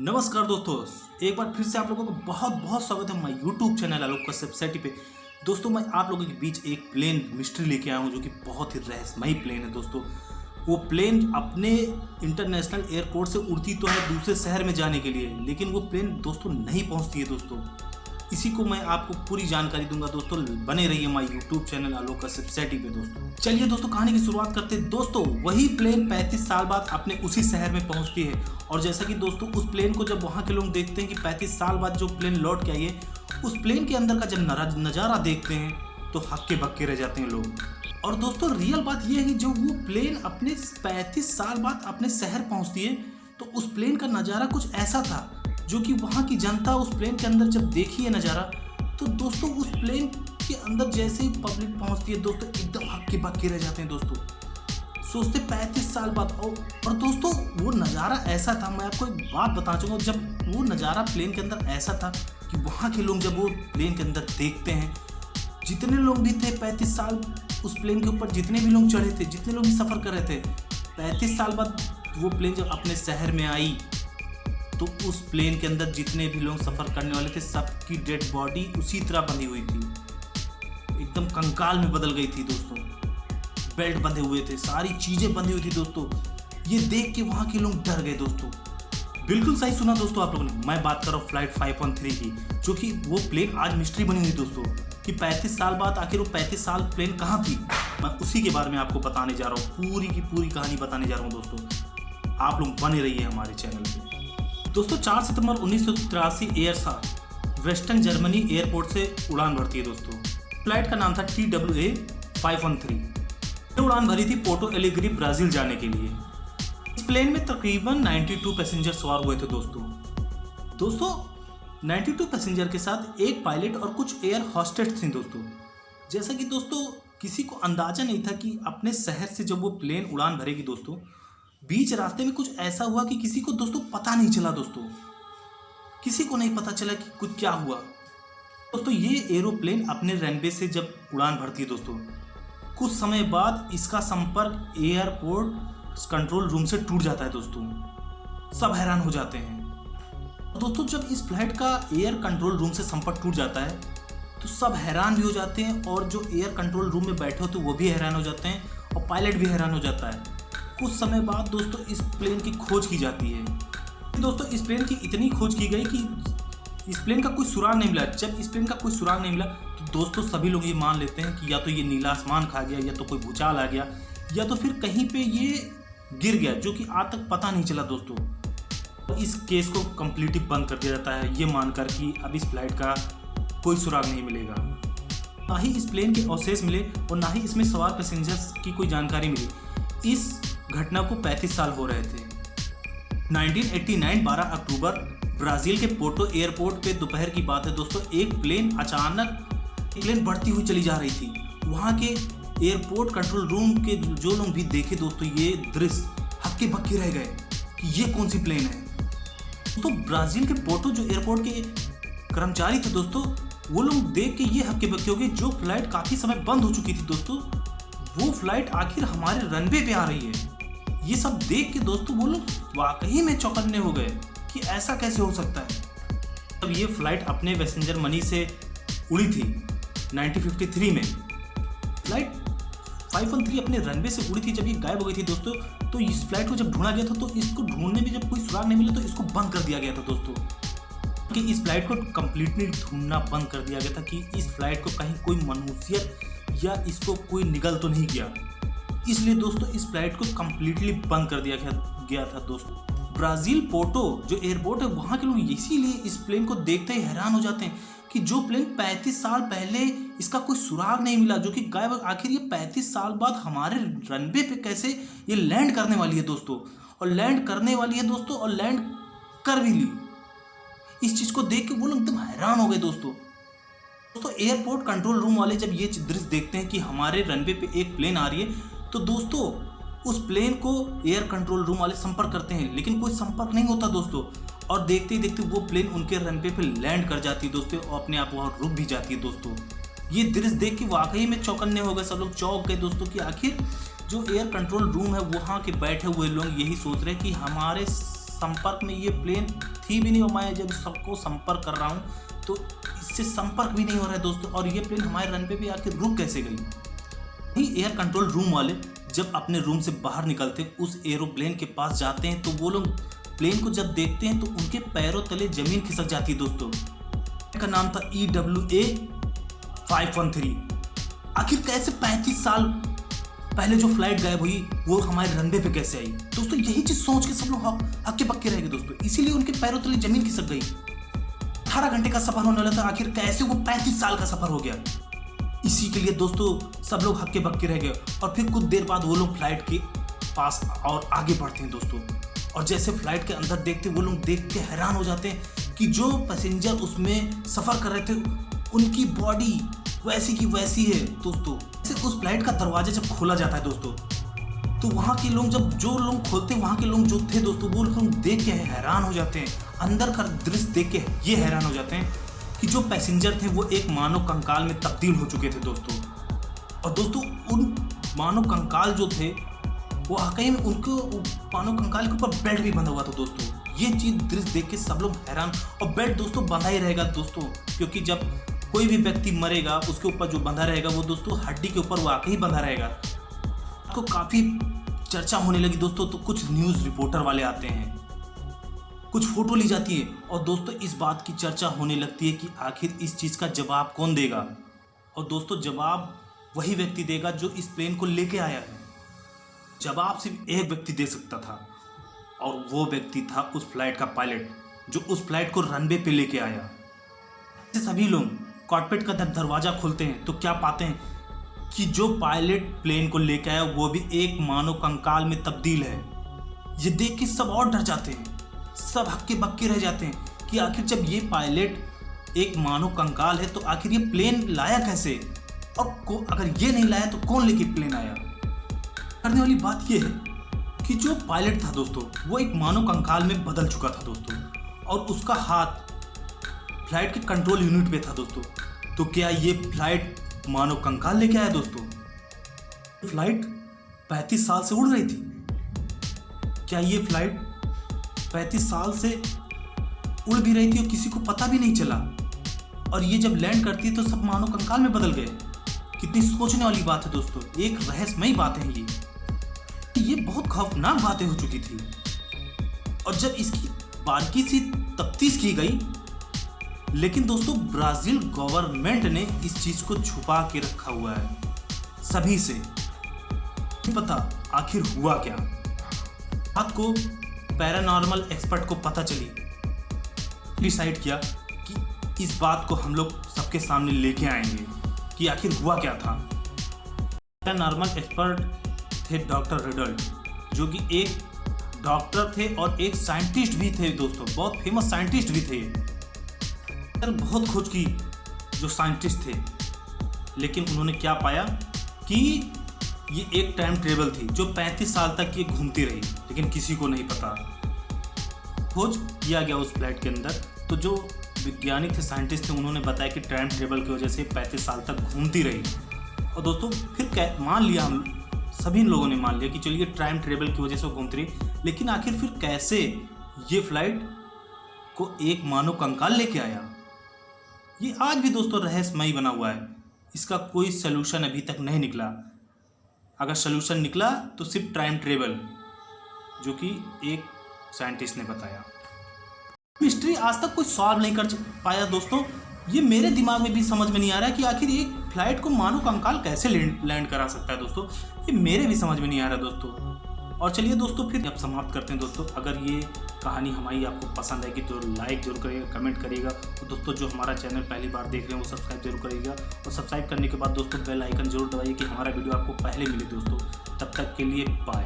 नमस्कार दोस्तों, एक बार फिर से आप लोगों को बहुत बहुत स्वागत है हमारे यूट्यूब चैनल आलोक कश्यप सोसाइटी पे। दोस्तों मैं आप लोगों के बीच एक प्लेन मिस्ट्री लेके आया हूँ जो कि बहुत ही रहस्यमयी प्लेन है। दोस्तों वो प्लेन अपने इंटरनेशनल एयरपोर्ट से उड़ती तो है दूसरे शहर में जाने के लिए, लेकिन वो प्लेन दोस्तों नहीं पहुँचती है। दोस्तों इसी को मैं आपको पूरी जानकारी दूंगा। दोस्तों बने रहिए हमारे यूट्यूब चैनल आलोक कश्यप सोसाइटी पे। दोस्तों चलिए दोस्तों कहानी की शुरुआत करते हैं। दोस्तों वही प्लेन 35 साल बाद अपने उसी शहर में पहुंचती है, और जैसा कि दोस्तों उस प्लेन को जब वहां के लोग देखते हैं कि 35 साल बाद जो प्लेन लौट के आई है, उस प्लेन के अंदर का जब नज़ारा देखते हैं तो हक्के बक्के रह जाते हैं लोग। और दोस्तों रियल बात यह है कि जो वो प्लेन अपने 35 साल बाद अपने शहर पहुंचती है तो उस प्लेन का नज़ारा कुछ ऐसा था जो कि वहाँ की जनता उस प्लेन के अंदर जब देखी है नज़ारा, तो दोस्तों उस प्लेन के अंदर जैसे ही पब्लिक पहुँचती है दोस्तों एकदम हक्के बक्के रह जाते हैं। दोस्तों सोचते 35 साल बाद। और दोस्तों वो नज़ारा ऐसा था, मैं आपको एक बात बताना चाहूँगा। जब वो नज़ारा प्लेन के अंदर ऐसा था कि वहाँ के लोग जब वो प्लेन के अंदर देखते हैं, जितने लोग भी थे 35 साल उस प्लेन के ऊपर, जितने भी लोग चढ़े थे, जितने लोग भी सफ़र कर रहे थे, 35 साल बाद वो प्लेन जब अपने शहर में आई तो उस प्लेन के अंदर जितने भी लोग सफ़र करने वाले थे सबकी डेड बॉडी उसी तरह बंधी हुई थी, एकदम कंकाल में बदल गई थी। दोस्तों बेल्ट बंधे हुए थे, सारी चीज़ें बंधी हुई थी। दोस्तों ये देख के वहाँ के लोग डर गए। दोस्तों बिल्कुल सही सुना दोस्तों आप लोगों ने, मैं बात कर रहा हूँ फ्लाइट 513 की, जो कि वो प्लेन आज मिस्ट्री बनी हुई दोस्तों कि 35 साल बाद आखिर वो 35 साल प्लेन कहाँ थी। मैं उसी के बारे में आपको बताने जा रहा हूँ, पूरी की पूरी कहानी बताने जा रहा हूँ। दोस्तों आप लोग बने रहिए हमारे चैनल पर। दोस्तों 4 सितंबर 1983 एयरसा वेस्टर्न जर्मनी एयरपोर्ट से उड़ान भरती है। दोस्तों फ्लाइट का नाम था TWA 513। ये उड़ान भरी थी पोर्टो एलेग्री ब्राज़ील जाने के लिए। इस प्लेन में तकरीबन 92 पैसेंजर सवार हुए थे। दोस्तों 92 पैसेंजर के साथ एक पायलट और कुछ एयर होस्टेस थी। दोस्तों जैसा कि दोस्तों किसी को अंदाज़ा नहीं था कि अपने शहर से जब वो प्लेन उड़ान भरेगी, दोस्तों बीच रास्ते में कुछ ऐसा हुआ कि किसी को दोस्तों पता नहीं चला। दोस्तों किसी को नहीं पता चला कि कुछ क्या हुआ। दोस्तों ये एरोप्लेन अपने रनवे से जब उड़ान भरती है, दोस्तों कुछ समय बाद इसका संपर्क एयरपोर्ट कंट्रोल रूम से टूट जाता है। दोस्तों सब हैरान हो जाते हैं। दोस्तों जब इस फ्लाइट का एयर कंट्रोल रूम से संपर्क टूट जाता है तो सब हैरान भी हो जाते हैं, और जो एयर कंट्रोल रूम में बैठे होते हैं वो भी हैरान हो जाते हैं, और पायलट भी हैरान हो जाता है। कुछ समय बाद दोस्तों इस प्लेन की खोज की जाती है। दोस्तों इस प्लेन की इतनी खोज की गई कि इस प्लेन का कोई सुराग नहीं मिला। जब इस प्लेन का कोई सुराग नहीं मिला तो दोस्तों सभी लोग ये मान लेते हैं कि या तो ये नीला आसमान खा गया, या तो कोई भूचाल आ गया, या तो फिर कहीं पे ये गिर गया, जो कि आज तक पता नहीं चला। दोस्तों इस केस को कम्प्लीटली बंद कर दिया जाता है, ये मानकर कि अब इस फ्लाइट का कोई सुराग नहीं मिलेगा। ना ही इस प्लेन के अवशेष मिले और ना ही इसमें सवार पैसेंजर्स की कोई जानकारी मिली। इस घटना को 35 साल हो रहे थे। 1989 12 अक्टूबर ब्राज़ील के पोर्टो एयरपोर्ट पे दोपहर की बात है। दोस्तों एक प्लेन बढ़ती हुई चली जा रही थी। वहाँ के एयरपोर्ट कंट्रोल रूम के जो लोग भी देखे दोस्तों ये दृश्य हक्के बक्के रह गए कि ये कौन सी प्लेन है। तो ब्राज़ील के पोर्टो जो एयरपोर्ट के कर्मचारी थे दोस्तों, वो लोग देख के ये हक्के बक्के हो गए। जो फ्लाइट काफ़ी समय बंद हो चुकी थी दोस्तों, वो फ्लाइट आखिर हमारे रनवे पे आ रही है। ये सब देख के दोस्तों वो लोग वाकई में चौकन्ने हो गए कि ऐसा कैसे हो सकता है। तब ये फ्लाइट अपने पैसेंजर मनी से उड़ी थी 1953 में। फ्लाइट 513 अपने रनवे से उड़ी थी। जब ये गायब हो गई थी दोस्तों, तो इस फ्लाइट को जब ढूंढा गया था तो इसको ढूंढने में जब कोई सुराग नहीं मिला तो इसको बंद कर दिया गया था। दोस्तों कि इस फ्लाइट को कम्प्लीटली ढूंढना बंद कर दिया गया था कि इस फ्लाइट को कहीं कोई मनुष्य या इसको कोई निगल तो नहीं गया, इसलिए दोस्तों इस फ्लाइट को कम्प्लीटली बंद कर दिया गया था। दोस्तों ब्राज़ील पोर्टो जो एयरपोर्ट है, वहाँ के लोग इसीलिए इस प्लेन को देखते ही हैरान हो जाते हैं कि जो प्लेन 35 साल पहले इसका कोई सुराग नहीं मिला, जो कि गायब, आखिर ये 35 साल बाद हमारे रनवे पे कैसे ये लैंड करने वाली है। दोस्तों और लैंड करने वाली है दोस्तों, और लैंड कर भी ली। इस चीज़ को देख के वो लोग एकदम हैरान हो गए। दोस्तों एयरपोर्ट कंट्रोल रूम वाले जब ये दृश्य देखते हैं कि हमारे रनवे पे एक प्लेन आ रही है, तो दोस्तों उस प्लेन को एयर कंट्रोल रूम वाले संपर्क करते हैं, लेकिन कोई संपर्क नहीं होता दोस्तों। और देखते ही देखते वो प्लेन उनके रनवे पे लैंड कर जाती है दोस्तों, और अपने आप वहाँ रुक भी जाती है। दोस्तों ये दृश्य देख के वाकई में चौकन्ने हो गए, सब लोग चौंक गए दोस्तों कि आखिर जो एयर कंट्रोल रूम है वहाँ के बैठे हुए लोग यही सोच रहे हैं कि हमारे संपर्क में ये प्लेन थी भी नहीं और मैं जब सबको संपर्क कर रहा हूँ तो इससे संपर्क भी नहीं हो रहा है दोस्तों। और ये प्लेन हमारे रन पे भी आके रुक कैसे गई? नहीं, एयर कंट्रोल रूम वाले जब अपने रूम से बाहर निकलते हैं, उस एरोप्लेन के पास जाते हैं, तो वो लोग प्लेन को जब देखते हैं तो उनके पैरों तले जमीन खिसक जाती है दोस्तों। का नाम था EWA 513। आखिर कैसे 35 साल पहले जो फ्लाइट गायब हुई वो हमारे रनवे पे कैसे आई? दोस्तों यही चीज सोच के सब लोग हक्के बक्के रह गए दोस्तों, इसीलिए उनके पैरों तले जमीन खिसक गई। 18 घंटे का सफर होने वाला था, आखिर कैसे वो 35 साल का सफर हो गया? इसी के लिए दोस्तों सब लोग हक्के बक्के रह गए। और फिर कुछ देर बाद वो लोग फ्लाइट के पास और आगे बढ़ते हैं दोस्तों, और जैसे फ्लाइट के अंदर देखते वो लोग देख के हैरान हो जाते हैं कि जो पैसेंजर उसमें सफर कर रहे थे उनकी बॉडी वैसी की वैसी है दोस्तों। उस फ्लाइट का दरवाजा जब खोला जाता है दोस्तों, तो वहाँ के लोग जो लोग खोलते हैं, वहाँ के लोग जो थे दोस्तों, वो लोग देख के हैरान हो जाते हैं। अंदर का दृश्य देख के ये हैरान हो जाते हैं कि जो पैसेंजर थे वो एक मानव कंकाल में तब्दील हो चुके थे दोस्तों। और दोस्तों उन मानव कंकाल जो थे वो वाकई में उनको मानव कंकाल के ऊपर बेल्ट भी बंधा हुआ था दोस्तों। ये चीज दृश्य देख के सब लोग हैरान। और बेल्ट दोस्तों बंधा ही रहेगा दोस्तों, क्योंकि जब कोई भी व्यक्ति मरेगा उसके ऊपर जो बंधा रहेगा वो दोस्तों हड्डी के ऊपर वाकई ही बंधा रहेगा। तो काफ़ी चर्चा होने लगी दोस्तों, तो कुछ न्यूज़ रिपोर्टर वाले आते हैं, कुछ फोटो ली जाती है और दोस्तों इस बात की चर्चा होने लगती है कि आखिर इस चीज़ का जवाब कौन देगा। और दोस्तों जवाब वही व्यक्ति देगा जो इस प्लेन को लेके आया है। जवाब सिर्फ एक व्यक्ति दे सकता था और वो व्यक्ति था उस फ्लाइट का पायलट जो उस फ्लाइट को रनवे पे लेके आया। सभी लोग कॉकपिट का दरवाजा खोलते हैं तो क्या पाते हैं कि जो पायलट प्लेन को लेके आया वो भी एक मानव कंकाल में तब्दील है। ये देख के सब और डर जाते हैं, सब हक्के बक्के रह जाते हैं कि आखिर जब ये पायलट एक मानव कंकाल है तो आखिर ये प्लेन लाया कैसे, और अगर ये नहीं लाया तो कौन लेके प्लेन आया। करने वाली बात ये है कि जो पायलट था दोस्तों वो एक मानव कंकाल में बदल चुका था दोस्तों, और उसका हाथ फ्लाइट के कंट्रोल यूनिट पे था दोस्तों। तो क्या ये फ्लाइट मानव कंकाल लेके आया दोस्तों? फ्लाइट 35 साल से उड़ रही थी। क्या ये फ्लाइट 35 साल से उड़ भी रही थी और किसी को पता भी नहीं चला, और ये जब लैंड करती है तो सब मानव कंकाल में बदल गए? कितनी सोचने वाली बात है दोस्तों, एक रहस्यमयी बात है ये बहुत खौफनाक बातें हो चुकी थी। और जब इसकी बारीकी से तफ्तीश की गई, लेकिन दोस्तों ब्राजील गवर्नमेंट ने इस चीज को छुपा के रखा हुआ है सभी से। नहीं पता आखिर हुआ क्या। बात को पैरानॉर्मल एक्सपर्ट को पता चली, डिसाइड किया कि इस बात को हम लोग सबके सामने लेके आएंगे कि आखिर हुआ क्या था। पैरानॉर्मल एक्सपर्ट थे डॉक्टर रिडल्ट, जो कि एक डॉक्टर थे और एक साइंटिस्ट भी थे दोस्तों, बहुत फेमस साइंटिस्ट भी थे। बहुत खोज की जो साइंटिस्ट थे, लेकिन उन्होंने क्या पाया कि ये एक टाइम ट्रेवल थी जो 35 साल तक ये घूमती रही, लेकिन किसी को नहीं पता। खोज किया गया उस फ्लाइट के अंदर, तो जो वैज्ञानिक थे, साइंटिस्ट थे, उन्होंने बताया कि टाइम ट्रेवल की वजह से 35 साल तक घूमती रही। और दोस्तों फिर मान लिया, हम सभी लोगों ने मान लिया कि चलिए टाइम ट्रेवल की वजह से घूमती रही, लेकिन आखिर फिर कैसे ये फ्लाइट को एक मानव कंकाल लेके आया, ये आज भी दोस्तों रहस्यमयी बना हुआ है। इसका कोई सलूशन अभी तक नहीं निकला। अगर सलूशन निकला तो सिर्फ टाइम ट्रेवल, जो कि एक साइंटिस्ट ने बताया। मिस्ट्री आज तक कोई सॉल्व नहीं कर पाया दोस्तों। ये मेरे दिमाग में भी समझ में नहीं आ रहा है कि आखिर एक फ्लाइट को मानव कंकाल कैसे लैंड करा सकता है दोस्तों। ये मेरे भी समझ में नहीं आ रहा दोस्तों। और चलिए दोस्तों फिर अब समाप्त करते हैं दोस्तों। अगर ये कहानी हमारी आपको पसंद आएगी तो लाइक जरूर करिएगा, कमेंट करिएगा। और दोस्तों जो हमारा चैनल पहली बार देख रहे हैं वो सब्सक्राइब जरूर करिएगा, और सब्सक्राइब करने के बाद दोस्तों बेल आइकन जरूर दबाइए कि हमारा वीडियो आपको पहले मिले दोस्तों। तब तक के लिए बाय।